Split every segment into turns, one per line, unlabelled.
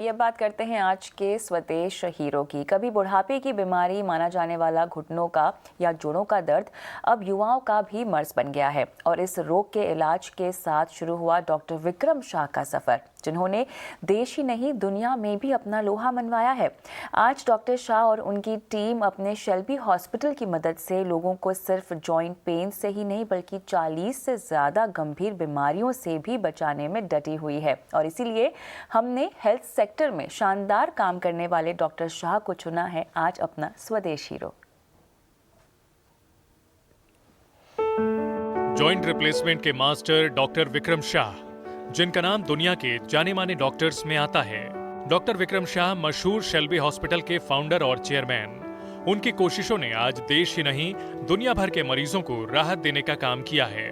ये बात करते हैं आज के स्वदेश हीरो की। कभी बुढ़ापे की बीमारी माना जाने वाला घुटनों का या जोड़ों का दर्द अब युवाओं का भी मर्ज बन गया है और इस रोग के इलाज के साथ शुरू हुआ डॉक्टर विक्रम शाह का सफर, जिन्होंने देश ही नहीं दुनिया में भी अपना लोहा मनवाया है। आज डॉक्टर शाह और उनकी टीम अपने शेल्बी हॉस्पिटल की मदद से लोगों को सिर्फ जॉइंट पेन से ही नहीं बल्कि 40 से ज्यादा गंभीर बीमारियों से भी बचाने में डटी हुई है और इसीलिए हमने हेल्थ सेक्टर में शानदार काम करने वाले डॉक्टर शाह को चुना है आज अपना स्वदेश हीरो।
जॉइंट रिप्लेसमेंट के मास्टर डॉक्टर विक्रम शाह, जिनका नाम दुनिया के जाने माने डॉक्टर्स में आता है। डॉक्टर विक्रम शाह मशहूर शेल्बी हॉस्पिटल के फाउंडर और चेयरमैन। उनकी कोशिशों ने आज देश ही नहीं दुनिया भर के मरीजों को राहत देने का काम किया है।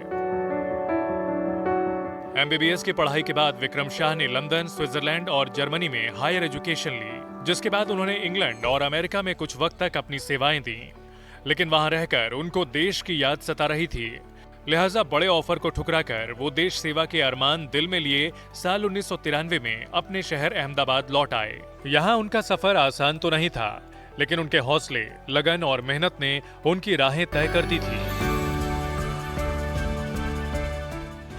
एमबीबीएस की पढ़ाई के बाद विक्रम शाह ने लंदन, स्विट्जरलैंड और जर्मनी में हायर एजुकेशन ली, जिसके बाद उन्होंने इंग्लैंड और अमेरिका में कुछ वक्त तक अपनी सेवाएं दी। लेकिन वहां रहकर उनको देश की याद सता रही थी, लिहाजा बड़े ऑफर को ठुकराकर वो देश सेवा के अरमान दिल में लिए साल 1993 में अपने शहर अहमदाबाद लौट आए। यहाँ उनका सफर आसान तो नहीं था, लेकिन उनके हौसले, लगन और मेहनत ने उनकी राहें तय कर दी थी।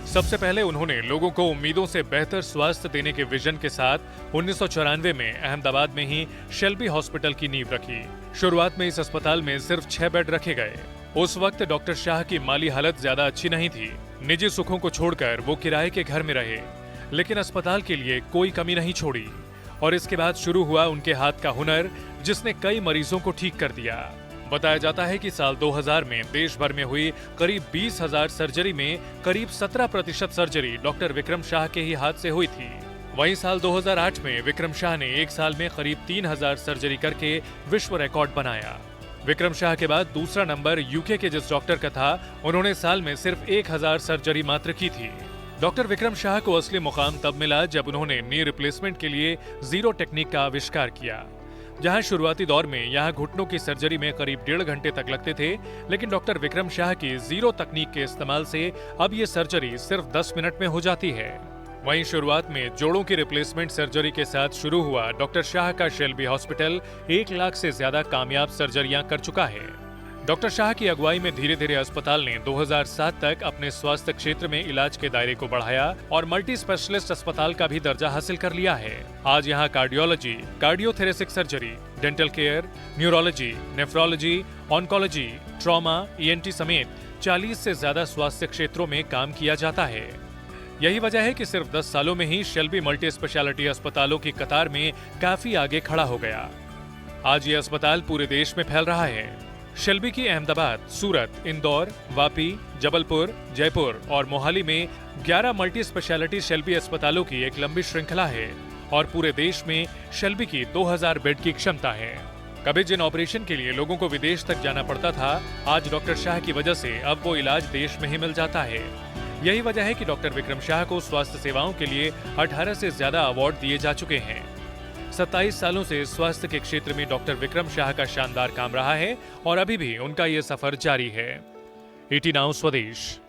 सबसे पहले उन्होंने लोगों को उम्मीदों से बेहतर स्वास्थ्य देने के विजन के साथ 1994 में अहमदाबाद में ही शेल्बी हॉस्पिटल की नींव रखी। शुरुआत में इस अस्पताल में सिर्फ 6 बेड रखे गए। उस वक्त डॉक्टर शाह की माली हालत ज्यादा अच्छी नहीं थी। निजी सुखों को छोड़कर वो किराए के घर में रहे, लेकिन अस्पताल के लिए कोई कमी नहीं छोड़ी और इसके बाद शुरू हुआ उनके हाथ का हुनर, जिसने कई मरीजों को ठीक कर दिया। बताया जाता है कि साल 2000 में देश भर में हुई करीब 20,000 सर्जरी में करीब 17% सर्जरी डॉक्टर विक्रम शाह के ही हाथ से हुई थी। वहीं साल 2008 में विक्रम शाह ने एक साल में करीब 3,000 सर्जरी करके विश्व रिकॉर्ड बनाया। विक्रम शाह के बाद दूसरा नंबर यूके के जिस डॉक्टर का था, उन्होंने साल में सिर्फ 1,000 सर्जरी मात्र की थी। डॉक्टर विक्रम शाह को असली मुकाम तब मिला जब उन्होंने नी रिप्लेसमेंट के लिए जीरो टेक्निक का आविष्कार किया। जहां शुरुआती दौर में यहां घुटनों की सर्जरी में करीब 1.5 घंटे तक लगते थे, लेकिन डॉक्टर विक्रम शाह की जीरो तकनीक के इस्तेमाल से अब ये सर्जरी सिर्फ 10 मिनट में हो जाती है। वहीं शुरुआत में जोड़ों की रिप्लेसमेंट सर्जरी के साथ शुरू हुआ डॉक्टर शाह का शेल्बी हॉस्पिटल 1 लाख से ज्यादा कामयाब सर्जरियां कर चुका है। डॉक्टर शाह की अगुवाई में धीरे धीरे अस्पताल ने 2007 तक अपने स्वास्थ्य क्षेत्र में इलाज के दायरे को बढ़ाया और मल्टी स्पेशलिस्ट अस्पताल का भी दर्जा हासिल कर लिया है। आज यहाँ cardiology, cardiothoracic surgery, dental care, neurology, nephrology, oncology, trauma, ENT समेत 40 से ज्यादा स्वास्थ्य क्षेत्रों में काम किया जाता है। यही वजह है कि सिर्फ 10 सालों में ही शेल्बी मल्टी स्पेशलिटी अस्पतालों की कतार में काफी आगे खड़ा हो गया। आज ये अस्पताल पूरे देश में फैल रहा है। शेल्बी की अहमदाबाद, सूरत, इंदौर, वापी, जबलपुर, जयपुर और मोहाली में 11 मल्टी स्पेशलिटी शेल्बी अस्पतालों की एक लंबी श्रृंखला है और पूरे देश में शेल्बी की 2000 बेड की क्षमता है। कभी जिन ऑपरेशन के लिए लोगों को विदेश तक जाना पड़ता था, आज डॉक्टर शाह की वजह से अब वो इलाज देश में ही मिल जाता है। यही वजह है कि डॉक्टर विक्रम शाह को स्वास्थ्य सेवाओं के लिए 18 से ज्यादा अवार्ड दिए जा चुके हैं। 27 सालों से स्वास्थ्य के क्षेत्र में डॉक्टर विक्रम शाह का शानदार काम रहा है और अभी भी उनका ये सफर जारी है। ET नाउ स्वदेश।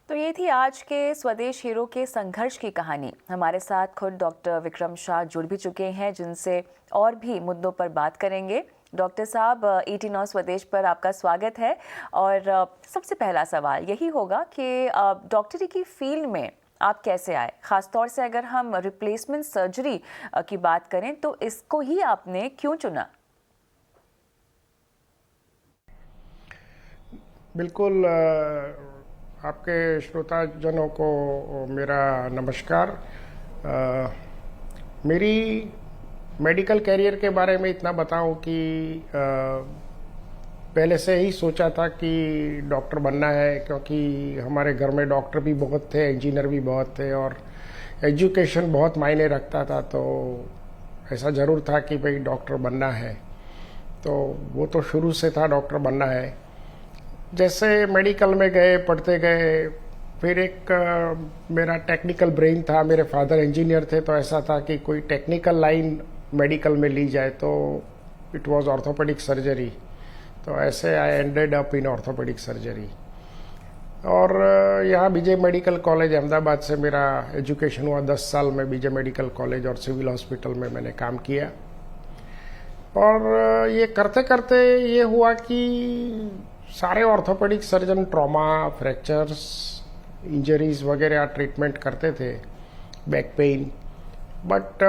तो ये थी आज के स्वदेश हीरो के संघर्ष की कहानी। हमारे साथ खुद डॉक्टर विक्रम शाह जुड़ भी चुके हैं, जिनसे और भी मुद्दों पर बात करेंगे। डॉक्टर साहब, ET नाउ स्वदेश पर आपका स्वागत है और सबसे पहला सवाल यही होगा कि डॉक्टरी की फील्ड में आप कैसे आए? खासतौर से अगर हम रिप्लेसमेंट सर्जरी की बात करें तो इसको ही आपने क्यों चुना?
बिल्कुल, आपके श्रोताजनों को मेरा नमस्कार। मेरी मेडिकल कैरियर के बारे में इतना बताऊं कि पहले से ही सोचा था कि डॉक्टर बनना है, क्योंकि हमारे घर में डॉक्टर भी बहुत थे, इंजीनियर भी बहुत थे और एजुकेशन बहुत मायने रखता था। तो ऐसा ज़रूर था कि भाई डॉक्टर बनना है, तो वो तो शुरू से था डॉक्टर बनना है। जैसे मेडिकल में गए, पढ़ते गए, फिर एक मेरा टेक्निकल ब्रेन था, मेरे फादर इंजीनियर थे, तो ऐसा था कि कोई टेक्निकल लाइन मेडिकल में ली जाए, तो इट वाज ऑर्थोपेडिक सर्जरी। तो ऐसे I ended up in orthopaedic surgery. और यहाँ विजय मेडिकल कॉलेज अहमदाबाद से मेरा एजुकेशन हुआ। 10 साल में विजय मेडिकल कॉलेज और सिविल हॉस्पिटल में मैंने काम किया। और ये करते करते ये हुआ कि सारे orthopaedic surgeon trauma, fractures, injuries वगैरह ट्रीटमेंट करते थे, बैक पेन। बट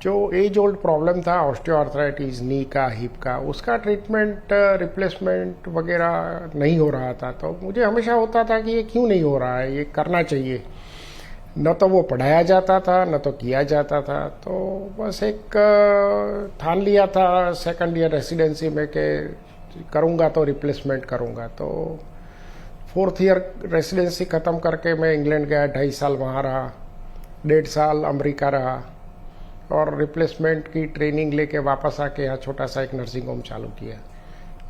जो एज ओल्ड प्रॉब्लम था ऑस्टियोआर्थराइटिस, नी का, हिप का, उसका ट्रीटमेंट, रिप्लेसमेंट वगैरह नहीं हो रहा था। तो मुझे हमेशा होता था कि ये क्यों नहीं हो रहा है, ये करना चाहिए। न तो वो पढ़ाया जाता था, न तो किया जाता था। तो बस एक ठान लिया था सेकंड ईयर रेसिडेंसी में कि करूँगा तो रिप्लेसमेंट करूँगा। तो 4th ईयर रेसिडेंसी ख़त्म करके मैं इंग्लैंड गया, 2.5 साल वहाँ रहा, 1.5 साल अमेरिका रहा और रिप्लेसमेंट की ट्रेनिंग लेके वापस आके यहाँ छोटा सा एक नर्सिंग होम चालू किया।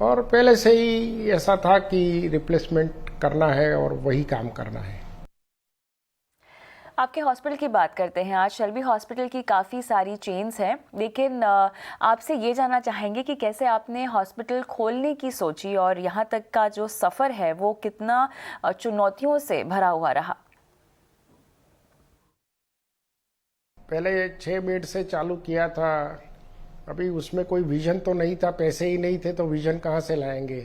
और पहले से ही ऐसा था कि रिप्लेसमेंट करना है और वही काम करना है।
आपके हॉस्पिटल की बात करते हैं। आज शेल्बी हॉस्पिटल की काफ़ी सारी चेन्स हैं, लेकिन आपसे ये जानना चाहेंगे कि कैसे आपने हॉस्पिटल खोलने की सोची और यहाँ तक का जो सफ़र है वो कितना चुनौतियों से भरा हुआ रहा।
पहले 6 बेड से चालू किया था। अभी उसमें कोई विजन तो नहीं था, पैसे ही नहीं थे तो विजन कहाँ से लाएंगे।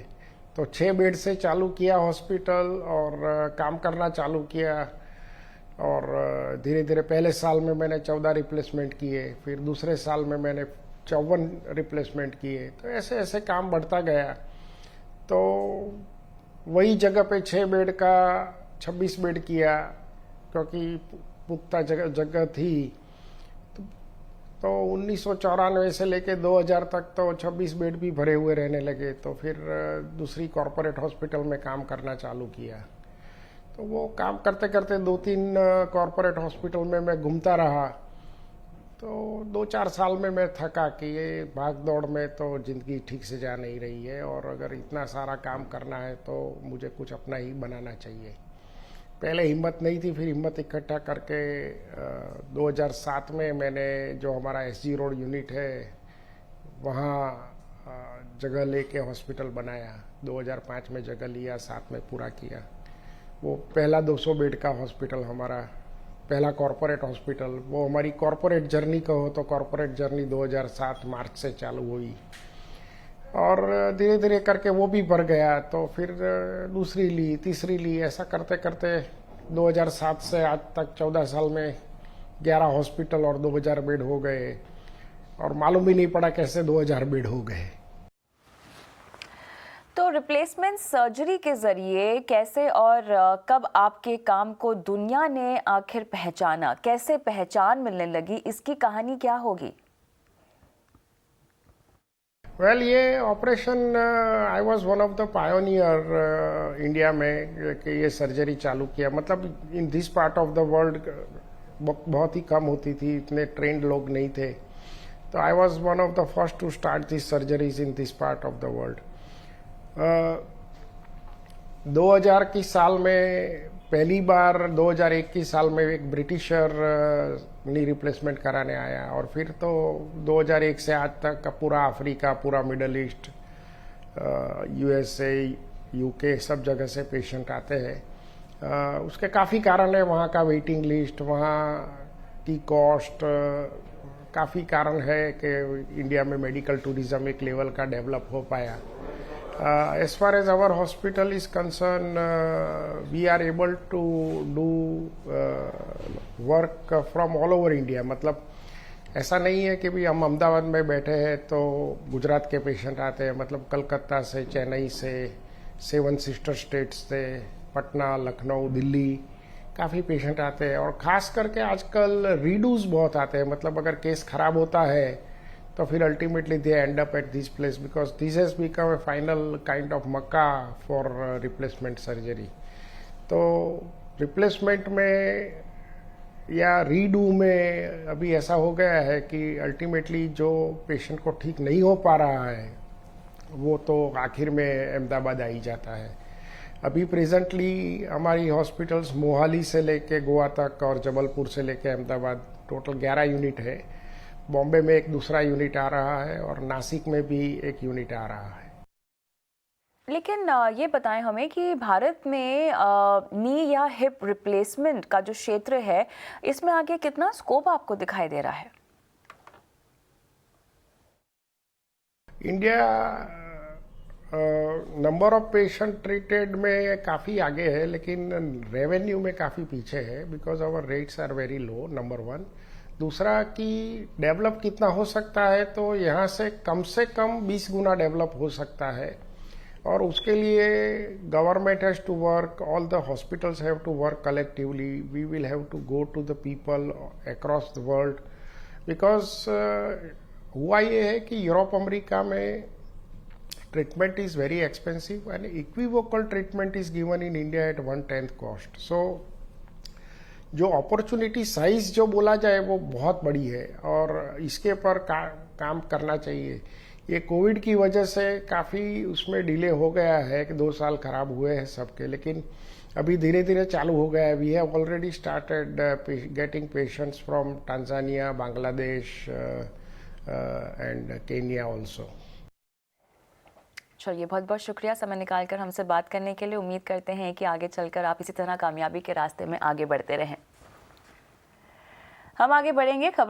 तो 6 बेड से चालू किया हॉस्पिटल और काम करना चालू किया। और धीरे धीरे पहले साल में मैंने 14 रिप्लेसमेंट किए, फिर दूसरे साल में मैंने 54 रिप्लेसमेंट किए। तो ऐसे ऐसे काम बढ़ता गया। तो वही जगह पे 6 बेड का 26 बेड किया, क्योंकि पुख्ता जगह थी। तो 1994 से लेके 2000 तक तो 26 बेड भी भरे हुए रहने लगे। तो फिर दूसरी कॉरपोरेट हॉस्पिटल में काम करना चालू किया। तो वो काम करते करते 2-3 कॉरपोरेट हॉस्पिटल में मैं घूमता रहा। तो 2-4 साल में मैं थका कि ये भाग दौड़ में तो ज़िंदगी ठीक से जा नहीं रही है, और अगर इतना सारा काम करना है तो मुझे कुछ अपना ही बनाना चाहिए। पहले हिम्मत नहीं थी, फिर हिम्मत इकट्ठा करके 2007 में मैंने जो हमारा SG रोड यूनिट है वहाँ जगह लेके हॉस्पिटल बनाया। 2005 में जगह लिया, 7 में पूरा किया। वो पहला 200 बेड का हॉस्पिटल, हमारा पहला कॉरपोरेट हॉस्पिटल। वो हमारी कॉरपोरेट जर्नी कहो तो कॉरपोरेट जर्नी 2007 मार्च से चालू हुई और धीरे धीरे करके वो भी बढ़ गया। तो फिर दूसरी ली, तीसरी ली, ऐसा करते करते 2007 से आज तक 14 साल में 11 हॉस्पिटल और 2000 बेड हो गए, और मालूम भी नहीं पड़ा कैसे 2000 बेड हो गए।
तो रिप्लेसमेंट सर्जरी के ज़रिए कैसे और कब आपके काम को दुनिया ने आखिर पहचाना, कैसे पहचान मिलने लगी, इसकी कहानी क्या होगी?
वेल, ये operation I was one of the pioneer India में कि ये सर्जरी चालू किया। मतलब इन this part of the world बहुत ही कम होती थी, इतने ट्रेंड लोग नहीं थे। तो I was one of the first to start this surgeries in this part of the world. 2000 की साल में पहली बार, 2001 की साल में एक ब्रिटिशर नी रिप्लेसमेंट कराने आया, और फिर तो 2001 से आज तक का पूरा अफ्रीका, पूरा मिडल ईस्ट, USA, UK सब जगह से पेशेंट आते हैं। उसके काफ़ी कारण है, वहाँ का वेटिंग लिस्ट, वहाँ की कॉस्ट, काफ़ी कारण है कि इंडिया में मेडिकल टूरिज्म एक लेवल का डेवलप हो पाया। As far as our hospital is concerned, we are able to do work from all over India। मतलब ऐसा नहीं है कि भी हम अहमदाबाद में बैठे हैं तो गुजरात के पेशेंट आते हैं। मतलब कलकत्ता से, चेन्नई से, 7 सिस्टर स्टेट्स से, पटना, लखनऊ, दिल्ली काफ़ी पेशेंट आते हैं। और ख़ास करके आजकल रीडूज बहुत आते हैं। मतलब अगर केस ख़राब होता है तो फिर ultimately they and up at this place because this has become A final kind of Mecca for replacement surgery. तो रिप्लेसमेंट में या रीडू में अभी ऐसा हो गया है कि अल्टीमेटली जो पेशेंट को ठीक नहीं हो पा रहा है वो तो आखिर में अहमदाबाद आ ही जाता है। अभी प्रेजेंटली हमारी हॉस्पिटल्स मोहाली से लेके गोवा तक और जबलपुर से लेके अहमदाबाद टोटल 11 यूनिट है। बॉम्बे में एक दूसरा यूनिट आ रहा है और नासिक में भी एक यूनिट आ रहा है।
लेकिन ये बताएं हमें कि भारत में नी या हिप रिप्लेसमेंट का जो क्षेत्र है, इसमें आगे कितना स्कोप आपको दिखाई दे रहा है?
India number of patient treated में काफ़ी आगे है, लेकिन रेवेन्यू में काफ़ी पीछे है, because our rates are very low, number one. दूसरा कि डेवलप कितना हो सकता है, तो यहाँ से कम 20 गुना डेवलप हो सकता है, और उसके लिए government has to work, all the hospitals have to work collectively, we will have to go to the people across the world, because हुआ ये है कि यूरोप अमेरिका में treatment is very expensive and equivocal treatment is given in India at 1/10 cost. So जो opportunity size जो बोला जाए वो बहुत बड़ी है, और इसके पर काम करना चाहिए। ये कोविड की वजह से काफ़ी उसमें डिले हो गया है कि 2 साल खराब हुए हैं सबके, लेकिन अभी धीरे धीरे चालू हो गया है। We have already started getting patients from Tanzania, Bangladesh and Kenya also.
चलिए, बहुत बहुत शुक्रिया समय निकालकर हमसे बात करने के लिए। उम्मीद करते हैं कि आगे चलकर आप इसी तरह कामयाबी के रास्ते में आगे बढ़ते रहें। हम आगे बढ़ेंगे खबरों